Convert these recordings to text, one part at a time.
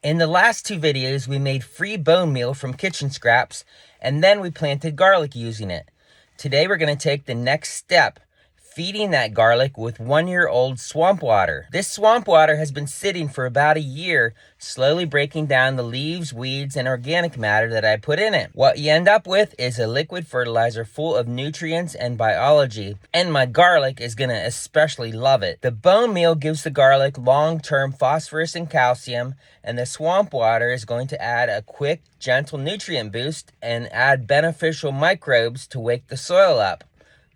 In the last two videos, we made free bone meal from kitchen scraps, and then we planted garlic using it. Today we're going to take the next step, feeding that garlic with 1-year-old swamp water. This swamp water has been sitting for about a year, slowly breaking down the leaves, weeds, and organic matter that I put in it. What you end up with is a liquid fertilizer full of nutrients and biology, and my garlic is going to especially love it. The bone meal gives the garlic long-term phosphorus and calcium, and the swamp water is going to add a quick, gentle nutrient boost and add beneficial microbes to wake the soil up.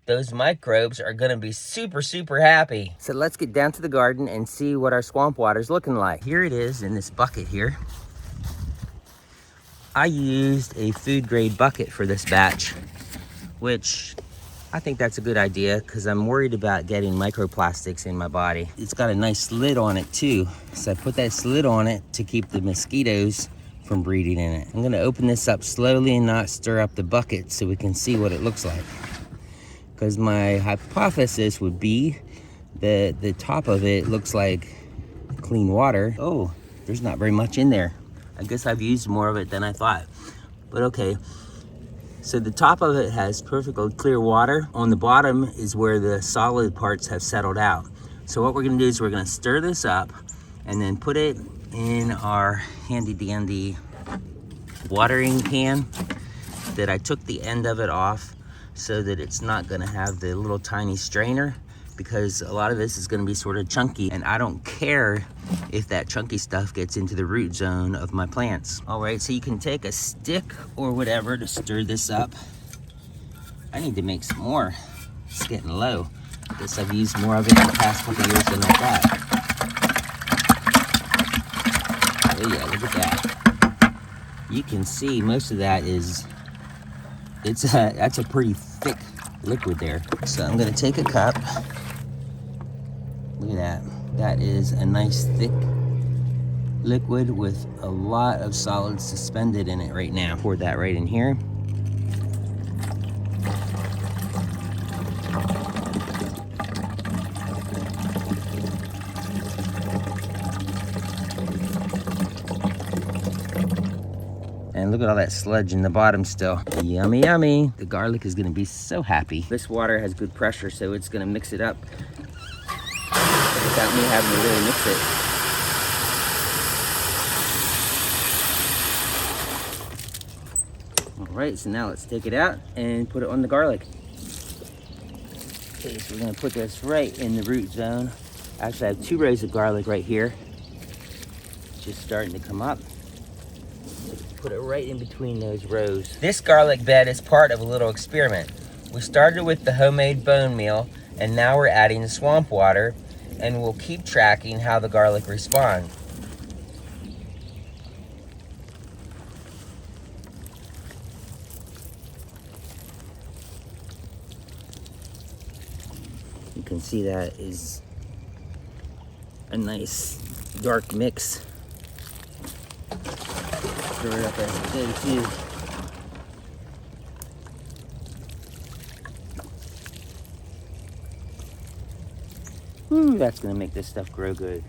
Those microbes are going to be super happy. So let's get down to the garden and see what our swamp water is looking like. Here it is in this bucket here. I used a food grade bucket for this batch, which I think that's a good idea because I'm worried about getting microplastics in my body. It's got a nice lid on it too. So I put that lid on it to keep the mosquitoes from breeding in it. I'm going to open this up slowly and not stir up the bucket so we can see what it looks like. Because my hypothesis would be that the top of it looks like clean water. Oh, there's not very much in there. I guess I've used more of it than I thought. But okay, so the top of it has perfectly clear water. On the bottom is where the solid parts have settled out. So what we're gonna do is we're gonna stir this up and then put it in our handy dandy watering can that I took the end of it off so that it's not gonna have the little tiny strainer, because a lot of this is gonna be sort of chunky and I don't care if that chunky stuff gets into the root zone of my plants. All right, so you can take a stick or whatever to stir this up. I need to make some more. It's getting low. I guess I've used more of it in the past couple years than I thought. Oh yeah, look at that. You can see most of that is, that's a pretty thick liquid there. So I'm gonna take a cup. Look at that. That is a nice thick liquid with a lot of solids suspended in it right now. Pour that right in here. And look at all that sludge in the bottom still. Yummy, yummy. The garlic is gonna be so happy. This water has good pressure, so it's gonna mix it up without me having to really mix it. All right, so now let's take it out and put it on the garlic. Okay, so we're gonna put this right in the root zone. Actually, I have 2 rows of garlic right here. Just starting to come up. Put it right in between those rows. This garlic bed is part of a little experiment. We started with the homemade bone meal, and now we're adding the swamp water, and we'll keep tracking how the garlic responds. You can see that is a nice dark mix. Stir it up as it goes too. Ooh, that's gonna make this stuff grow good.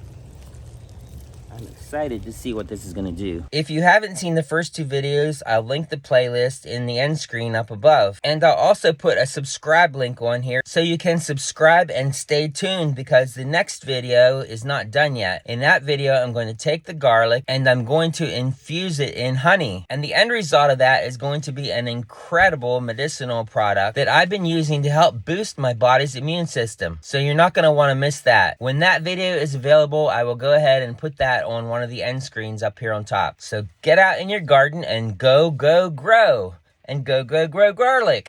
I'm excited to see what this is gonna do. If you haven't seen the first 2 videos, I'll link the playlist in the end screen up above. And I'll also put a subscribe link on here so you can subscribe and stay tuned, because the next video is not done yet. In that video, I'm going to take the garlic and I'm going to infuse it in honey. And the end result of that is going to be an incredible medicinal product that I've been using to help boost my body's immune system. So you're not gonna wanna miss that. When that video is available, I will go ahead and put that on one of the end screens up here on top. So get out in your garden and go grow. And go grow garlic.